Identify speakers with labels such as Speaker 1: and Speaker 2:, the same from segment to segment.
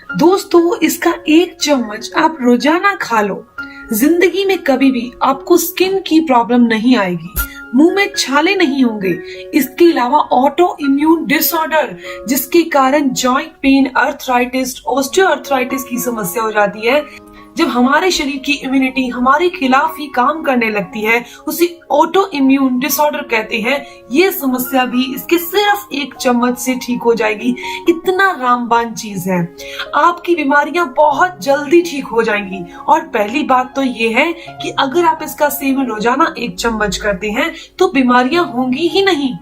Speaker 1: दोस्तों, इसका 1 चम्मच आप रोजाना खा लो। जिंदगी में कभी भी आपको स्किन की प्रॉब्लम नहीं आएगी, मुंह में छाले नहीं होंगे। इसके अलावा ऑटो इम्यून डिसऑर्डर, जिसके कारण जॉइंट पेन, अर्थराइटिस, ऑस्टियोआर्थराइटिस की समस्या हो जाती है। जब हमारे शरीर की इम्यूनिटी हमारे खिलाफ ही काम करने लगती है, उसे ऑटो इम्यून डिसऑर्डर कहते हैं। ये समस्या भी इसके सिर्फ 1 चम्मच से ठीक हो जाएगी। इतना रामबाण चीज है। आपकी बीमारियां बहुत जल्दी ठीक हो जाएंगी। और पहली बात तो ये है कि अगर आप इसका सेवन रोजाना 1 चम्मच करते हैं तो बीमारियां होंगी ही नहीं।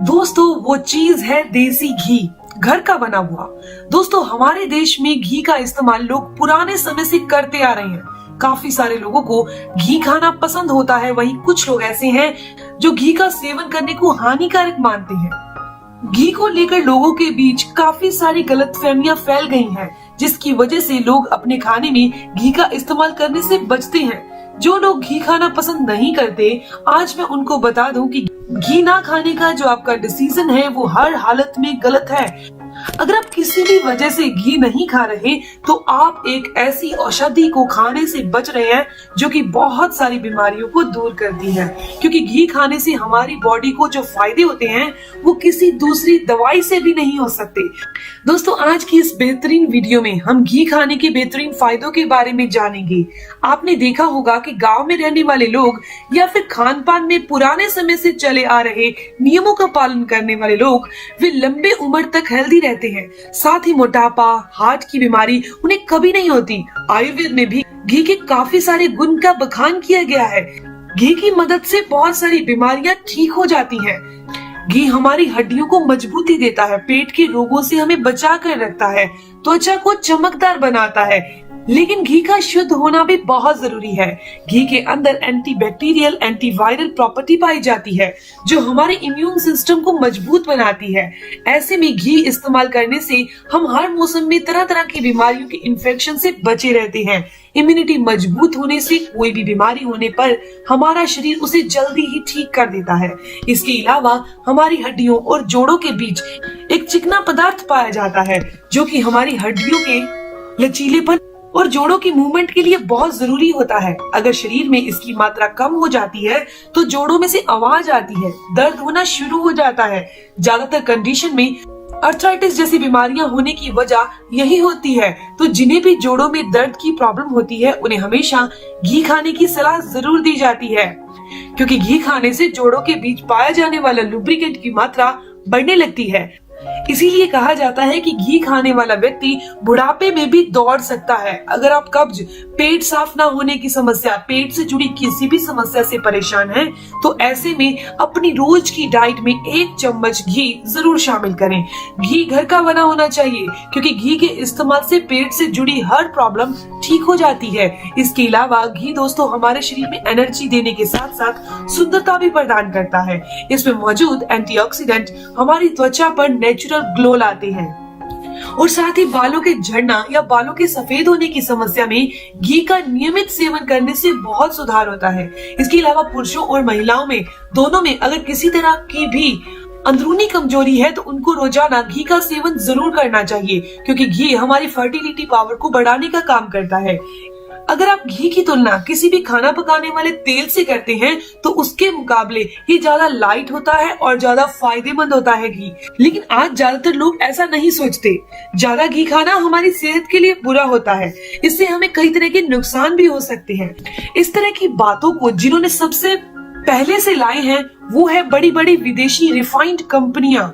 Speaker 1: दोस्तों, वो चीज है देसी घी, घर का बना हुआ। दोस्तों, हमारे देश में घी का इस्तेमाल लोग पुराने समय से करते आ रहे हैं। काफी सारे लोगों को घी खाना पसंद होता है, वहीं कुछ लोग ऐसे हैं जो घी का सेवन करने को हानिकारक मानते हैं। घी को लेकर लोगों के बीच काफी सारी गलतफहमियां फैल गई हैं, जिसकी वजह से लोग अपने खाने में घी का इस्तेमाल करने से बचते हैं। जो लोग घी खाना पसंद नहीं करते, आज मैं उनको बता दूं कि घी ना खाने का जो आपका डिसीजन है वो हर हालत में गलत है। अगर आप किसी भी वजह से घी नहीं खा रहे तो आप एक ऐसी औषधि को खाने से बच रहे हैं जो कि बहुत सारी बीमारियों को दूर करती है। क्योंकि घी खाने से हमारी बॉडी को जो फायदे होते हैं वो किसी दूसरी दवाई से भी नहीं हो सकते। दोस्तों, आज की इस बेहतरीन वीडियो में हम घी खाने के बेहतरीन फायदों के बारे में जानेंगे। आपने देखा होगा कि गांव में रहने वाले लोग या फिर खान पान में पुराने समय से चले आ रहे नियमों का पालन करने वाले लोग, वे लंबे उम्र तक हेल्दी रहते हैं। साथ ही मोटापा, हार्ट की बीमारी उन्हें कभी नहीं होती। आयुर्वेद में भी घी के काफी सारे गुण का बखान किया गया है। घी की मदद से बहुत सारी बीमारियां ठीक हो जाती हैं। घी हमारी हड्डियों को मजबूती देता है, पेट के रोगों से हमें बचा कर रखता है, त्वचा को चमकदार बनाता है। लेकिन घी का शुद्ध होना भी बहुत जरूरी है। घी के अंदर एंटीबैक्टीरियल, एंटीवायरल प्रॉपर्टी पाई जाती है जो हमारे इम्यून सिस्टम को मजबूत बनाती है। ऐसे में घी इस्तेमाल करने से हम हर मौसम में तरह तरह की बीमारियों के इन्फेक्शन से बचे रहते हैं। इम्यूनिटी मजबूत होने से कोई भी बीमारी होने पर हमारा शरीर उसे जल्दी ही ठीक कर देता है। इसके अलावा हमारी हड्डियों और जोड़ों के बीच एक चिकना पदार्थ पाया जाता है जो कि हमारी हड्डियों के लचीलेपन और जोड़ों की मूवमेंट के लिए बहुत जरूरी होता है। अगर शरीर में इसकी मात्रा कम हो जाती है तो जोड़ों में से आवाज आती है, दर्द होना शुरू हो जाता है। ज्यादातर कंडीशन में अर्थराइटिस जैसी बीमारियां होने की वजह यही होती है। तो जिन्हें भी जोड़ों में दर्द की प्रॉब्लम होती है उन्हें हमेशा घी खाने की सलाह जरूर दी जाती है, क्योंकि घी खाने से जोड़ों के बीच पाया जाने वाला लुब्रिकेंट की मात्रा बढ़ने लगती है। इसीलिए कहा जाता है कि घी खाने वाला व्यक्ति बुढ़ापे में भी दौड़ सकता है। अगर आप कब्ज, पेट साफ ना होने की समस्या, पेट से जुड़ी किसी भी समस्या से परेशान हैं, तो ऐसे में अपनी रोज की डाइट में 1 चम्मच घी जरूर शामिल करें। घी घर का बना होना चाहिए, क्योंकि घी के इस्तेमाल से पेट से जुड़ी हर प्रॉब्लम ठीक हो जाती है। इसके अलावा घी दोस्तों हमारे शरीर में एनर्जी देने के साथ साथ सुंदरता भी प्रदान करता है। इसमें मौजूद एंटीऑक्सीडेंट हमारी त्वचा पर नेचुरल ग्लो लाते हैं और साथ ही बालों के झड़ना या बालों के सफेद होने की समस्या में घी का नियमित सेवन करने से बहुत सुधार होता है। इसके अलावा पुरुषों और महिलाओं में दोनों में अगर किसी तरह की भी अंदरूनी कमजोरी है तो उनको रोजाना घी का सेवन जरूर करना चाहिए, क्योंकि घी हमारी फर्टिलिटी पावर को बढ़ाने का काम करता है। अगर आप घी की तुलना किसी भी खाना पकाने वाले तेल से करते हैं तो उसके मुकाबले ये ज्यादा लाइट होता है और ज्यादा फायदेमंद होता है घी। लेकिन आज ज्यादातर लोग ऐसा नहीं सोचते। ज्यादा घी खाना हमारी सेहत के लिए बुरा होता है, इससे हमें कई तरह के नुकसान भी हो सकते हैं। इस तरह की बातों को जिन्होंने सबसे पहले से लाए हैं वो है बड़ी बड़ी विदेशी रिफाइंड कंपनियां।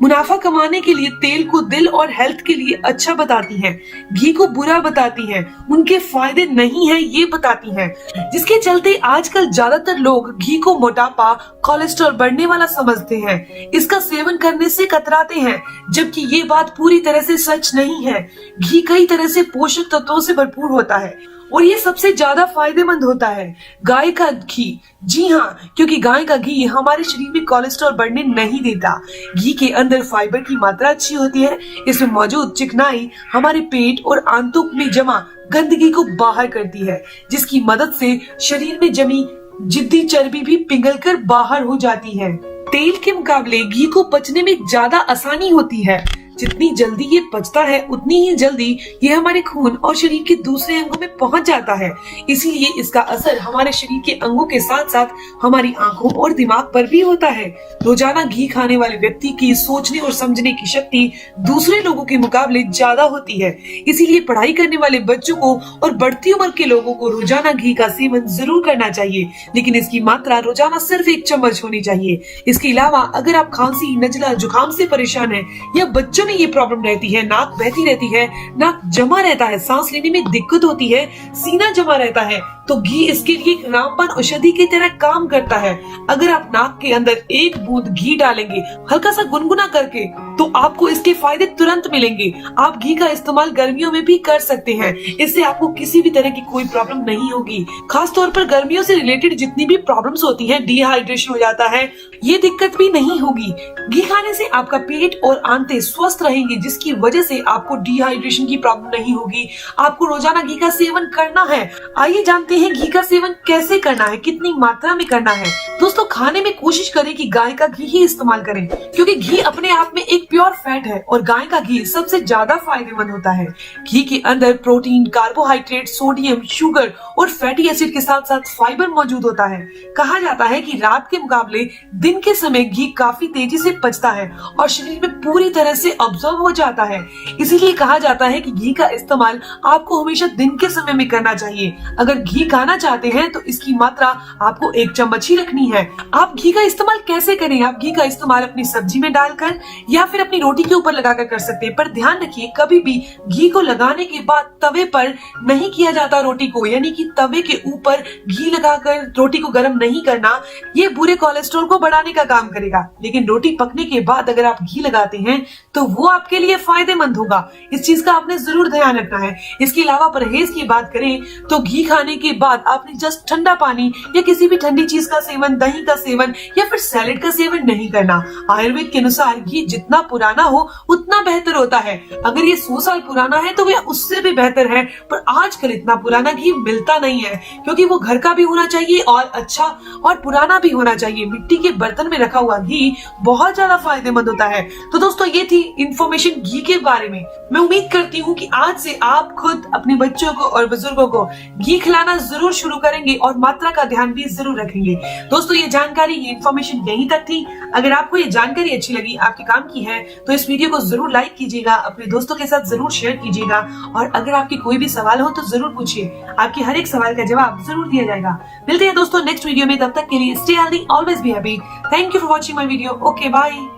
Speaker 1: मुनाफा कमाने के लिए तेल को दिल और हेल्थ के लिए अच्छा बताती हैं, घी को बुरा बताती हैं, उनके फायदे नहीं हैं ये बताती हैं, जिसके चलते आजकल ज्यादातर लोग घी को मोटापा, कोलेस्ट्रॉल बढ़ने वाला समझते हैं। इसका सेवन करने से कतराते हैं, जबकि ये बात पूरी तरह से सच नहीं है। घी कई तरह से पोषक तत्वों से भरपूर होता है और ये सबसे ज्यादा फायदेमंद होता है। गाय का घी, जी हाँ, क्योंकि गाय का घी हमारे शरीर में कोलेस्ट्रॉल बढ़ने नहीं देता। घी के अंदर फाइबर की मात्रा अच्छी होती है। इसमें मौजूद चिकनाई हमारे पेट और आंतों में जमा गंदगी को बाहर करती है, जिसकी मदद से शरीर में जमी जिद्दी चर्बी भी पिघलकर बाहर हो जाती है। तेल के मुकाबले घी को पचने में ज्यादा आसानी होती है। जितनी जल्दी ये पचता है उतनी ही जल्दी ये हमारे खून और शरीर के दूसरे अंगों में पहुंच जाता है। इसीलिए इसका असर हमारे शरीर के अंगों के साथ साथ हमारी आंखों और दिमाग पर भी होता है। रोजाना घी खाने वाले व्यक्ति की सोचने और समझने की शक्ति दूसरे लोगों के मुकाबले ज्यादा होती है। इसीलिए पढ़ाई करने वाले बच्चों को और बढ़ती उम्र के लोगों को रोजाना घी का सेवन जरूर करना चाहिए, लेकिन इसकी मात्रा रोजाना सिर्फ 1 चम्मच होनी चाहिए। इसके अलावा अगर आप खांसी, नजला, जुकाम से परेशान हैं या बच्चों में ये प्रॉब्लम रहती है, नाक बहती रहती है, नाक जमा रहता है, सांस लेने में दिक्कत होती है, सीना जमा रहता है, तो घी इसके लिए एक रामबाण औषधि की तरह काम करता है। अगर आप नाक के अंदर 1 बूंद घी डालेंगे हल्का सा गुनगुना करके, तो आपको इसके फायदे तुरंत मिलेंगे। आप घी का इस्तेमाल गर्मियों में भी कर सकते हैं, इससे आपको किसी भी तरह की कोई प्रॉब्लम नहीं होगी। खास तौर पर गर्मियों से रिलेटेड जितनी भी प्रॉब्लम्स होती हैं, डिहाइड्रेशन हो जाता है, ये दिक्कत भी नहीं होगी। घी खाने से आपका पेट और आंतें स्वस्थ रहेंगे, जिसकी वजह से आपको डिहाइड्रेशन की प्रॉब्लम नहीं होगी। आपको रोजाना घी का सेवन करना है। आइए जानते हैं घी का सेवन कैसे करना है, कितनी मात्रा में करना है। दोस्तों, खाने में कोशिश करें कि गाय का घी ही इस्तेमाल करें, क्योंकि घी अपने आप में एक प्योर फैट है और गाय का घी सबसे ज्यादा फायदेमंद होता है। घी के अंदर प्रोटीन, कार्बोहाइड्रेट, सोडियम, शुगर और फैटी एसिड के साथ साथ फाइबर मौजूद होता है। कहा जाता है कि रात के मुकाबले दिन के समय घी काफी तेजी से पचता है और शरीर में पूरी तरह से अब्जॉर्ब हो जाता है। इसीलिए कहा जाता है कि घी का इस्तेमाल आपको हमेशा दिन के समय में करना चाहिए। अगर घी खाना चाहते हैं तो इसकी मात्रा आपको 1 चम्मच ही रखनी है। आप घी का इस्तेमाल कैसे करें? आप घी का इस्तेमाल अपनी सब्जी में डालकर या फिर अपनी रोटी के ऊपर लगाकर कर सकते हैं, पर ध्यान रखिए कभी भी घी को लगाने के बाद तवे पर नहीं किया जाता रोटी को, यानी कि तवे के ऊपर घी लगाकर रोटी को गर्म नहीं करना। ये बुरे कोलेस्ट्रॉल को बढ़ाने का काम करेगा, लेकिन रोटी पकने के बाद अगर आप घी लगाते हैं तो वो आपके लिए फायदेमंद होगा। इस चीज का आपने जरूर ध्यान रखना है। इसके अलावा परहेज की बात करें तो घी खाने के बाद आपने जस्ट ठंडा पानी या किसी भी ठंडी चीज का सेवन, दही का सेवन या फिर सैलेड का सेवन नहीं करना। आयुर्वेद के अनुसार घी जितना पुराना हो उतना बेहतर होता है। अगर ये 100 साल पुराना है तो वह उससे भी बेहतर है, पर आजकल इतना पुराना घी मिलता नहीं है, क्योंकि वो घर का भी होना चाहिए और अच्छा और पुराना भी होना चाहिए। मिट्टी के बर्तन में रखा हुआ घी बहुत ज्यादा फायदेमंद होता है। तो दोस्तों, ये थी इंफॉर्मेशन घी के बारे में। मैं उम्मीद करती हूँ कि आज से आप खुद अपने बच्चों को और बुजुर्गों को घी खिलाना जरूर शुरू करेंगे और मात्रा का ध्यान भी जरूर रखेंगे। दोस्तों, ये जानकारी, ये इन्फॉर्मेशन यहीं तक थी। अगर आपको ये जानकारी अच्छी लगी, आपके काम की है, तो इस वीडियो को जरूर लाइक कीजिएगा, अपने दोस्तों के साथ जरूर शेयर कीजिएगा और अगर आपकी कोई भी सवाल हो तो जरूर पूछिए। आपके हर एक सवाल का जवाब जरूर दिया जाएगा। मिलते हैं दोस्तों नेक्स्ट वीडियो में, तब तक के लिए stay healthy, always be happy. Thank you for watching my video. Okay, bye.